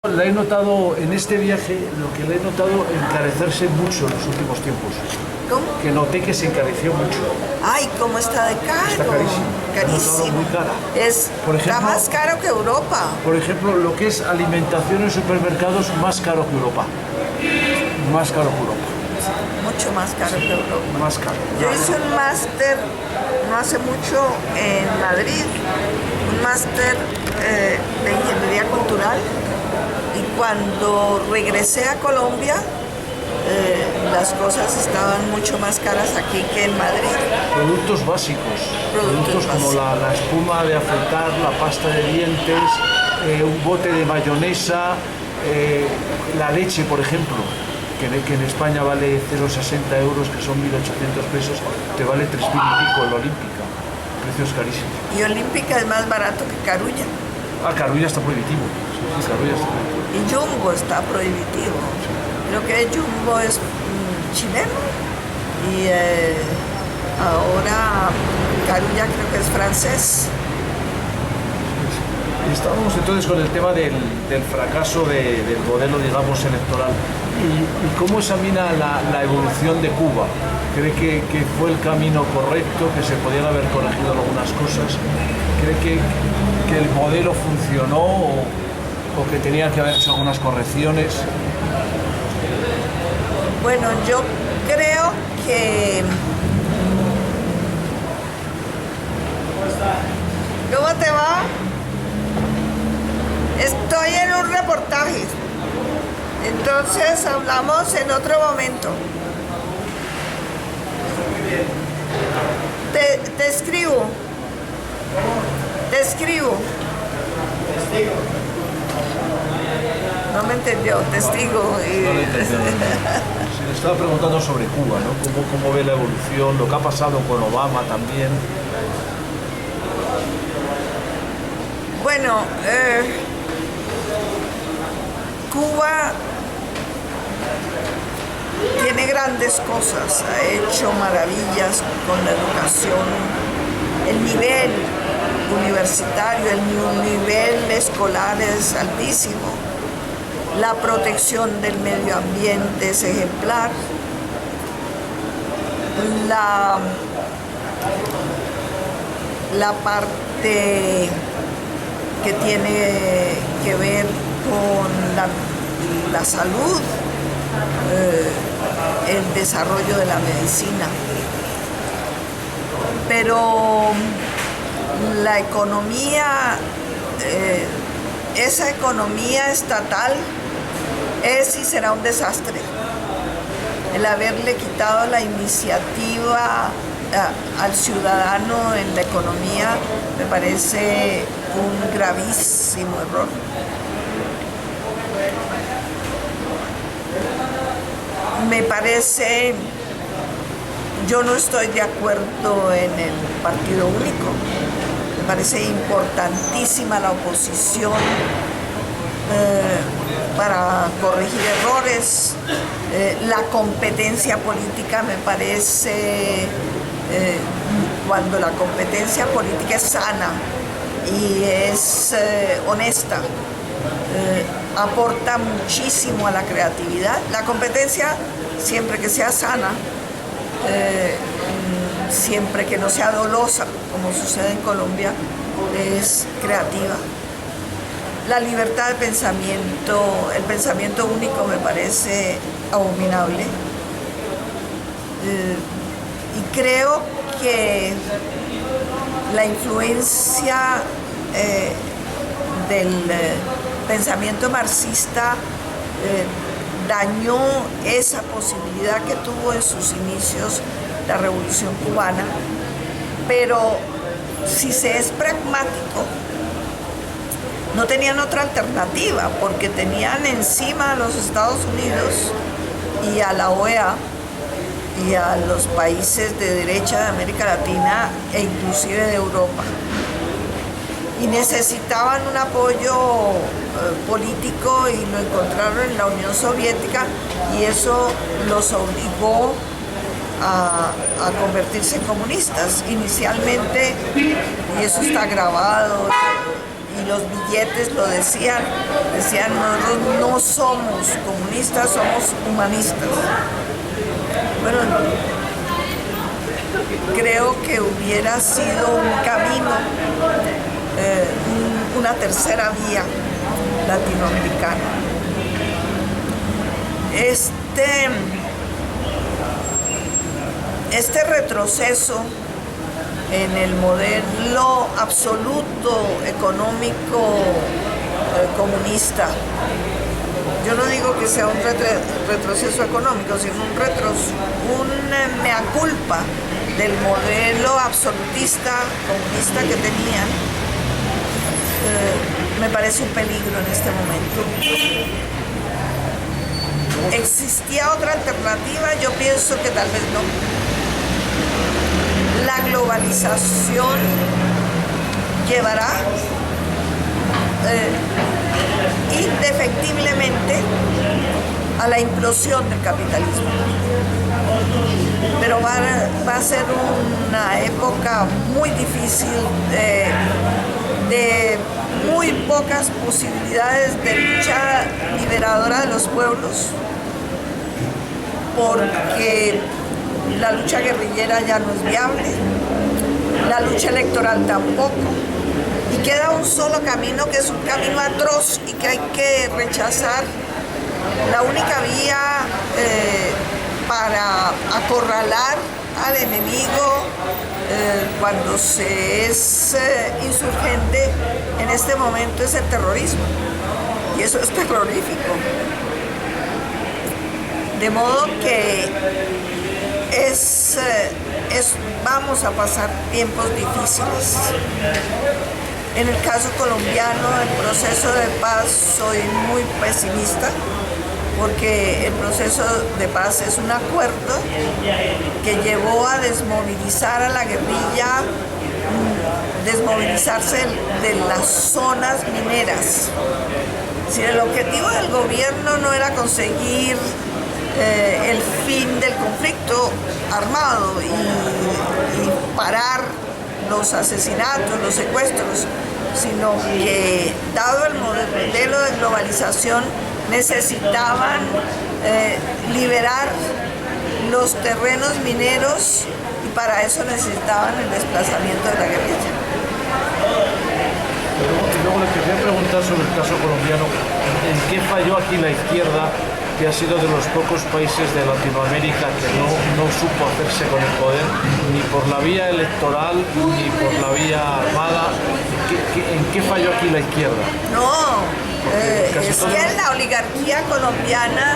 La he notado en este viaje, lo que le he notado encarecerse mucho en los últimos tiempos. ¿Cómo? Que noté que se encareció mucho. Ay, ¿cómo está de caro? Está carísimo. Carísimo. Muy cara. Está más caro que Europa. Por ejemplo, lo que es alimentación en supermercados, más caro que Europa. Más caro que Europa. Mucho más caro que Europa. Más caro. Yo hice un máster no hace mucho en Madrid, un máster de ingeniería cultural, y cuando regresé a Colombia, las cosas estaban mucho más caras aquí que en Madrid. Productos básicos, productos como la espuma de afeitar, la pasta de dientes, un bote de mayonesa, la leche, por ejemplo, que en España vale 0,60 euros, que son 1.800 pesos, te vale 3.000 y pico en la Olímpica. Precios carísimos. Y Olímpica es más barato que Carulla. Ah, Carulla está prohibitivo. Sí, Carulla está prohibitivo. Y Jumbo está prohibitivo. Creo que Jumbo es chileno y ahora Carulla creo que es francés. Estábamos entonces con el tema del fracaso del modelo, digamos, electoral. ¿Y cómo examina la evolución de Cuba? ¿Cree que fue el camino correcto, que se podían haber corregido algunas cosas? ¿Cree que el modelo funcionó o que tenía que haber hecho algunas correcciones? Bueno, yo creo que... ¿Cómo te va? Estoy en un reportaje, entonces hablamos en otro momento. Te escribo. No me entendió, testigo. No lo entendió. Se le estaba preguntando sobre Cuba, ¿no? ¿Cómo ve la evolución? Lo que ha pasado con Obama también. Bueno, Cuba tiene grandes cosas, ha hecho maravillas con la educación, el nivel universitario, el nivel escolar es altísimo, la protección del medio ambiente es ejemplar, la parte que tiene que ver con la salud, el desarrollo de la medicina. Pero la economía, esa economía estatal es y será un desastre. El haberle quitado la iniciativa al ciudadano en la economía me parece un gravísimo error. Me parece, yo no estoy de acuerdo en el partido único, me parece importantísima la oposición para corregir errores, la competencia política me parece, cuando la competencia política es sana y es honesta, aporta muchísimo a la creatividad. La competencia, siempre que sea sana, siempre que no sea dolosa, como sucede en Colombia, es creativa. La libertad de pensamiento, el pensamiento único me parece abominable. Y creo que la influencia del pensamiento marxista dañó esa posibilidad que tuvo en sus inicios la Revolución Cubana, pero si se es pragmático, no tenían otra alternativa, porque tenían encima a los Estados Unidos y a la OEA y a los países de derecha de América Latina e inclusive de Europa. Y necesitaban un apoyo político y lo encontraron en la Unión Soviética y eso los obligó a convertirse en comunistas inicialmente, y eso está grabado y los billetes lo decían, nosotros no somos comunistas, somos humanistas. Bueno, creo que hubiera sido un camino, una tercera vía latinoamericana. Este retroceso en el modelo absoluto económico comunista, yo no digo que sea un retroceso económico, sino un mea culpa del modelo absolutista comunista que tenían, me parece un peligro en este momento. ¿Existía otra alternativa? Yo pienso que tal vez no. La globalización llevará indefectiblemente a la implosión del capitalismo. Pero va a ser una época muy difícil, de muy pocas posibilidades de lucha liberadora de los pueblos, porque la lucha guerrillera ya no es viable, la lucha electoral tampoco, y queda un solo camino, que es un camino atroz y que hay que rechazar. La única vía para acorralar al enemigo cuando se es insurgente en este momento es el terrorismo, y eso es terrorífico. De modo que vamos a pasar tiempos difíciles. En el caso colombiano, el proceso de paz, soy muy pesimista, porque el proceso de paz es un acuerdo que llevó a desmovilizar a la guerrilla, desmovilizarse de las zonas mineras. Si el objetivo del gobierno no era conseguir el fin del conflicto armado y parar los asesinatos, los secuestros, sino que, dado el modelo de globalización, necesitaban liberar los terrenos mineros, y para eso necesitaban el desplazamiento de la guerrilla. Luego le quería preguntar sobre el caso colombiano, ¿en qué falló aquí la izquierda, que ha sido de los pocos países de Latinoamérica que no supo hacerse con el poder, ni por la vía electoral, ni por la vía armada? ¿En qué falló aquí la izquierda? No, es que la oligarquía colombiana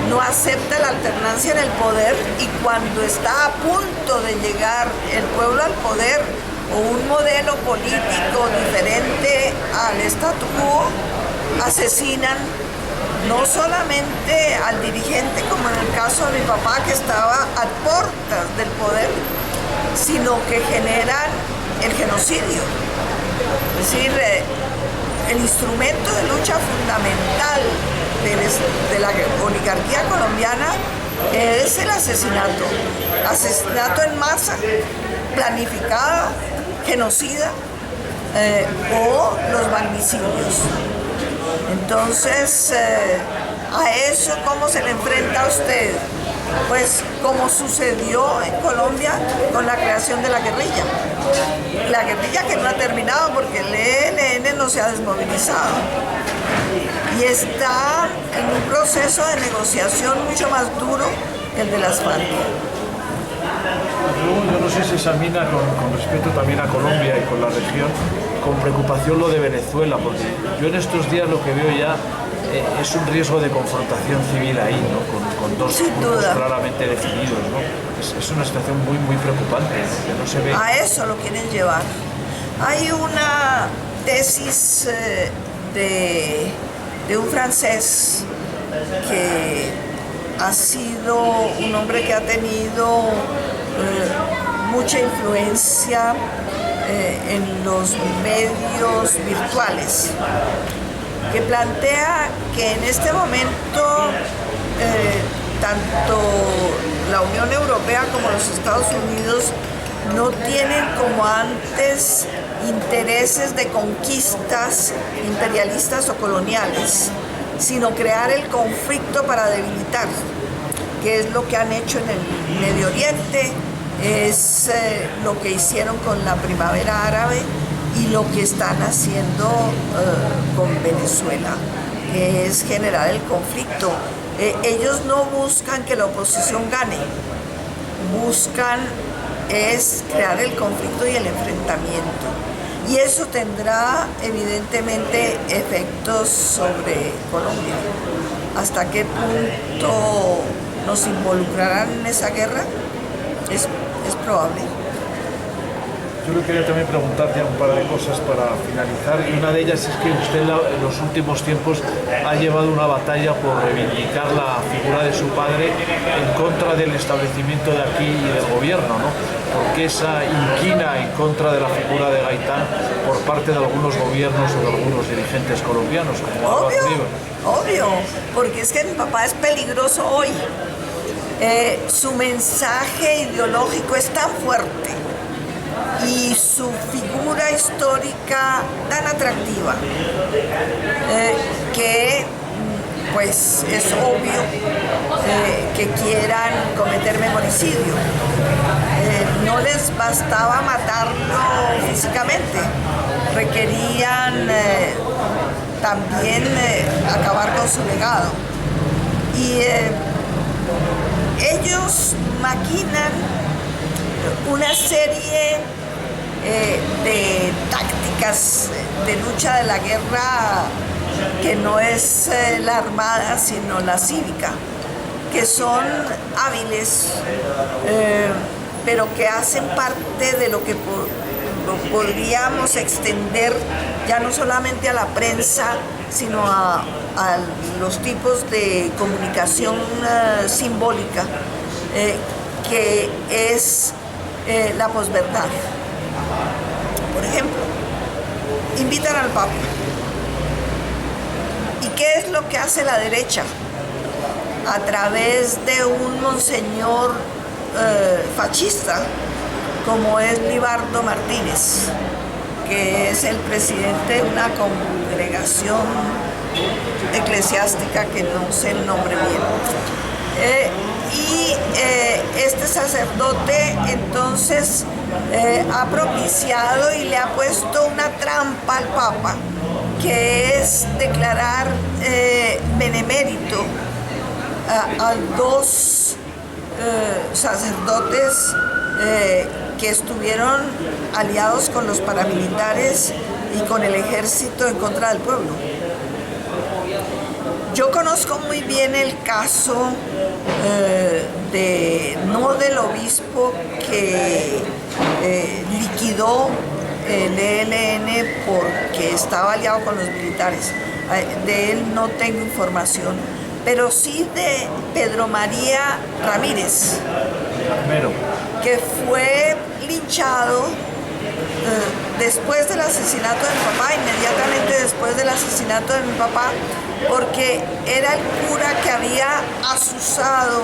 no acepta la alternancia en el poder, y cuando está a punto de llegar el pueblo al poder, o un modelo político diferente al statu quo, asesinan no solamente al dirigente, como en el caso de mi papá, que estaba a puertas del poder, sino que generan el genocidio. Es decir, el instrumento de lucha fundamental de la oligarquía colombiana es el asesinato en masa, planificado, genocida, o los magnicidios. Entonces, a eso, ¿cómo se le enfrenta a usted? Pues como sucedió en Colombia con la creación de la guerrilla. La guerrilla que no ha terminado, porque el ELN no se ha desmovilizado y está en un proceso de negociación mucho más duro que el de las FARC. Yo no sé si examina con respecto también a Colombia y con la región, con preocupación lo de Venezuela, porque yo en estos días lo que veo ya es un riesgo de confrontación civil ahí, ¿no? Con dos grupos claramente definidos, ¿no? Es una situación muy, muy preocupante, que no se ve. A eso lo quieren llevar. Hay una tesis de un francés que ha sido un hombre que ha tenido mucha influencia en los medios virtuales, que plantea que en este momento tanto la Unión Europea como los Estados Unidos no tienen como antes intereses de conquistas imperialistas o coloniales, sino crear el conflicto para debilitar, que es lo que han hecho en el Medio Oriente, es lo que hicieron con la primavera árabe y lo que están haciendo con Venezuela, que es generar el conflicto. Ellos no buscan que la oposición gane, buscan es crear el conflicto y el enfrentamiento. Y eso tendrá evidentemente efectos sobre Colombia. ¿Hasta qué punto nos involucrarán en esa guerra? Es probable. Yo le quería también preguntar ya un par de cosas para finalizar, y una de ellas es que usted en los últimos tiempos ha llevado una batalla por reivindicar la figura de su padre en contra del establecimiento de aquí y del gobierno, ¿no? Porque esa inquina en contra de la figura de Gaitán por parte de algunos gobiernos o de algunos dirigentes colombianos, como Álvaro Uribe. Obvio, porque es que mi papá es peligroso hoy. Su mensaje ideológico es tan fuerte y su figura histórica tan atractiva que pues es obvio que quieran cometer memoricidio. No les bastaba matarlo físicamente, requerían también acabar con su legado. Y ellos maquinan una serie de tácticas de lucha de la guerra que no es la armada sino la cívica, que son hábiles, pero que hacen parte de lo que podríamos extender ya no solamente a la prensa, sino a los tipos de comunicación simbólica, que es la posverdad. Por ejemplo, invitan al Papa. ¿Y qué es lo que hace la derecha? A través de un monseñor fascista, como es Libardo Martínez, que es el presidente de una congregación eclesiástica que no sé el nombre bien. Este sacerdote entonces ha propiciado y le ha puesto una trampa al Papa, que es declarar benemérito a dos sacerdotes que estuvieron aliados con los paramilitares y con el ejército en contra del pueblo. Yo conozco muy bien el caso no del obispo que liquidó el ELN porque estaba aliado con los militares. De él no tengo información, pero sí de Pedro María Ramírez, que fue linchado después del asesinato de mi papá, inmediatamente después del asesinato de mi papá, porque era el cura que había asusado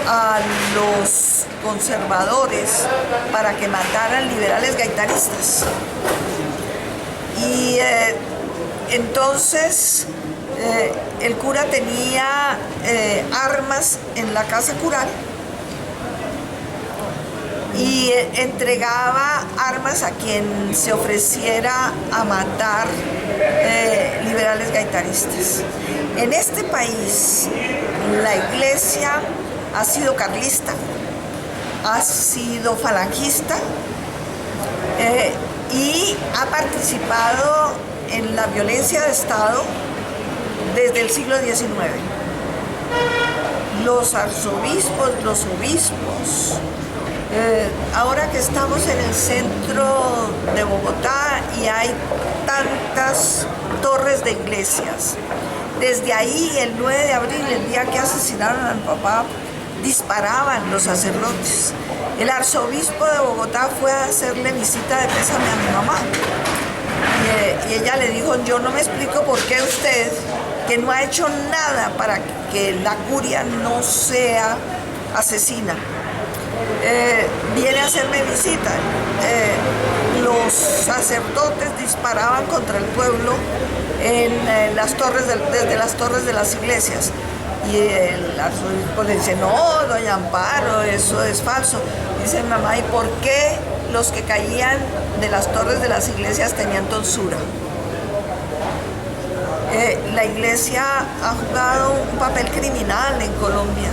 a los conservadores para que mataran liberales gaitanistas. Y entonces el cura tenía armas en la casa cural y entregaba armas a quien se ofreciera a matar liberales gaitanistas. En este país la iglesia ha sido carlista, ha sido falangista y ha participado en la violencia de Estado desde el siglo XIX. Los arzobispos, los obispos, ahora que estamos en el centro de Bogotá y hay tantas torres de iglesias, desde ahí el 9 de abril, el día que asesinaron a mi papá, disparaban los sacerdotes. El arzobispo de Bogotá fue a hacerle visita de pésame a mi mamá y ella le dijo: yo no me explico por qué usted, que no ha hecho nada para que la curia no sea asesina, viene a hacerme visita. los sacerdotes disparaban contra el pueblo en las torres desde las torres de las iglesias. Y el arzobispo le dice, no, doña Amparo, eso es falso. Dice mamá, ¿y por qué los que caían de las torres de las iglesias tenían tonsura? La iglesia ha jugado un papel criminal en Colombia.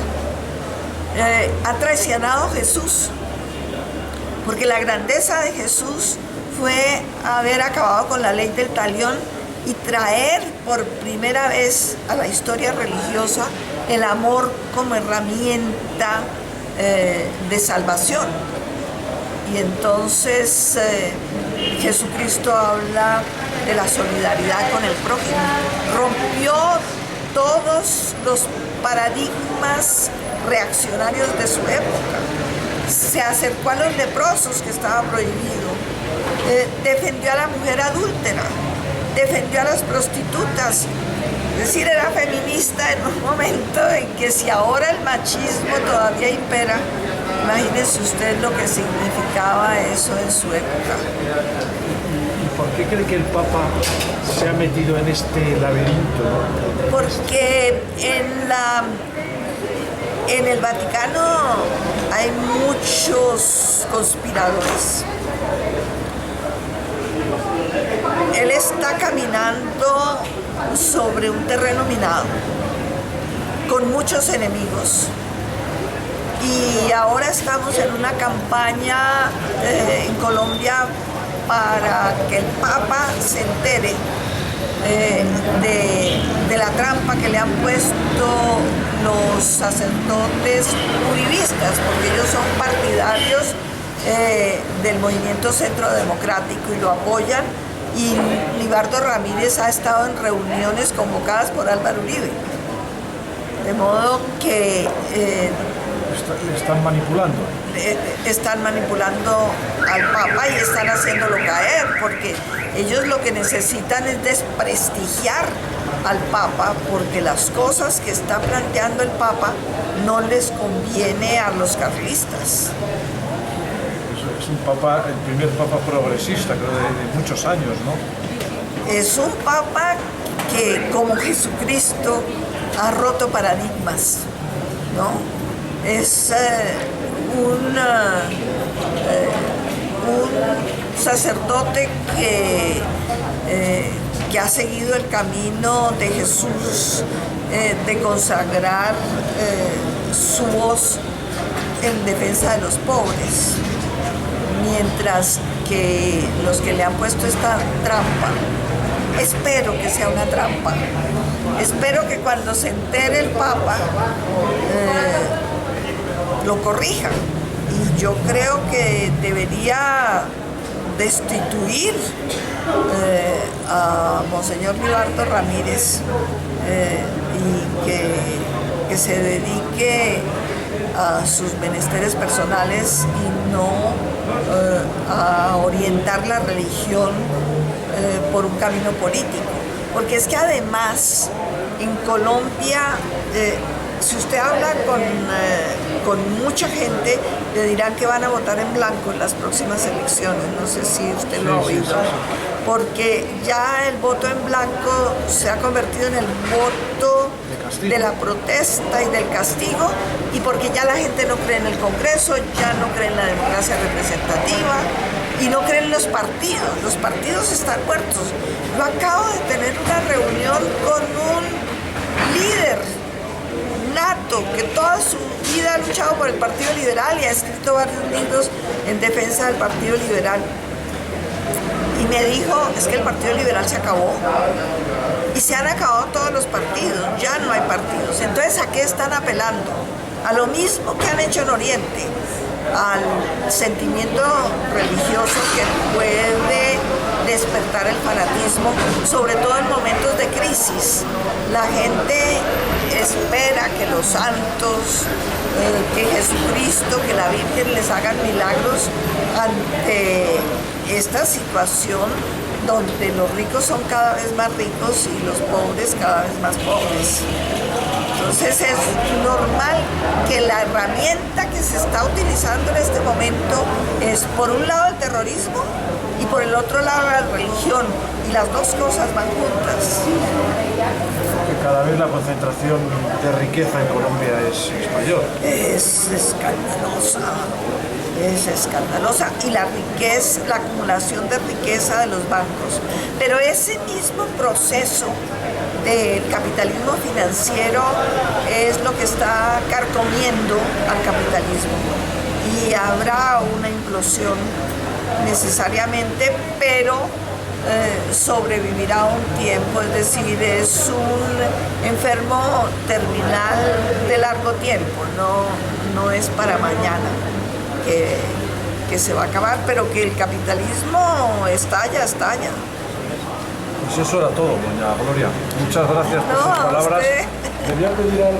Ha traicionado a Jesús, porque la grandeza de Jesús fue haber acabado con la ley del talión y traer por primera vez a la historia religiosa el amor como herramienta de salvación. Y entonces Jesucristo habla de la solidaridad con el prójimo. Rompió todos los paradigmas reaccionarios de su época. Se acercó a los leprosos, que estaba prohibido. Defendió a la mujer adúltera. Defendió a las prostitutas. Es decir, era feminista en un momento en que, si ahora el machismo todavía impera, imagínese usted lo que significaba eso en su época. ¿Y por qué cree que el Papa se ha metido en este laberinto? Porque en el Vaticano hay muchos conspiradores. Él está caminando sobre un terreno minado, con muchos enemigos. Y ahora estamos en una campaña en Colombia para que el Papa se entere de la trampa que le han puesto los sacerdotes uribistas, porque ellos son partidarios del movimiento Centro Democrático y lo apoyan, y Libardo Ramírez ha estado en reuniones convocadas por Álvaro Uribe, de modo que están manipulando. Están manipulando al Papa y están haciéndolo caer, porque ellos lo que necesitan es desprestigiar al Papa, porque las cosas que está planteando el Papa no les conviene a los carlistas. Es un Papa, el primer Papa progresista, creo, de muchos años, ¿no? Es un Papa que, como Jesucristo, ha roto paradigmas, ¿no? Es un sacerdote que ha seguido el camino de Jesús, de consagrar su voz en defensa de los pobres, mientras que los que le han puesto esta trampa, espero que sea una trampa, espero que cuando se entere el Papa lo corrija, y yo creo que debería destituir a Monseñor Libardo Ramírez y que se dedique a sus menesteres personales y no a orientar la religión por un camino político. Porque es que además en Colombia, si usted habla con mucha gente, le dirán que van a votar en blanco en las próximas elecciones. No sé si usted lo ha oído. Porque ya el voto en blanco se ha convertido en el voto de la protesta y del castigo, y porque ya la gente no cree en el Congreso, ya no cree en la democracia representativa y no cree en los partidos están muertos. Yo acabo de tener una reunión con un líder nato que toda su vida ha luchado por el Partido Liberal y ha escrito varios libros en defensa del Partido Liberal. Y me dijo, es que el Partido Liberal se acabó. Y se han acabado todos los partidos, ya no hay partidos. Entonces, ¿a qué están apelando? A lo mismo que han hecho en Oriente, al sentimiento religioso que puede despertar el fanatismo, sobre todo en momentos de crisis. La gente espera que los santos, que Jesucristo, que la Virgen les hagan milagros ante esta situación donde los ricos son cada vez más ricos y los pobres cada vez más pobres. Entonces es normal que la herramienta que se está utilizando en este momento es, por un lado, el terrorismo y por el otro lado la religión, y las dos cosas van juntas. Que cada vez la concentración de riqueza en Colombia es mayor. Es escandalosa, y la riqueza, la acumulación de riqueza de los bancos. Pero ese mismo proceso del capitalismo financiero es lo que está carcomiendo al capitalismo, y habrá una implosión necesariamente, pero sobrevivirá un tiempo, es decir, es un enfermo terminal de largo tiempo, no es para mañana que se va a acabar, pero que el capitalismo estalla. Pues eso era todo, doña Gloria. Muchas gracias por sus palabras. Usted. Le voy a pedir algo.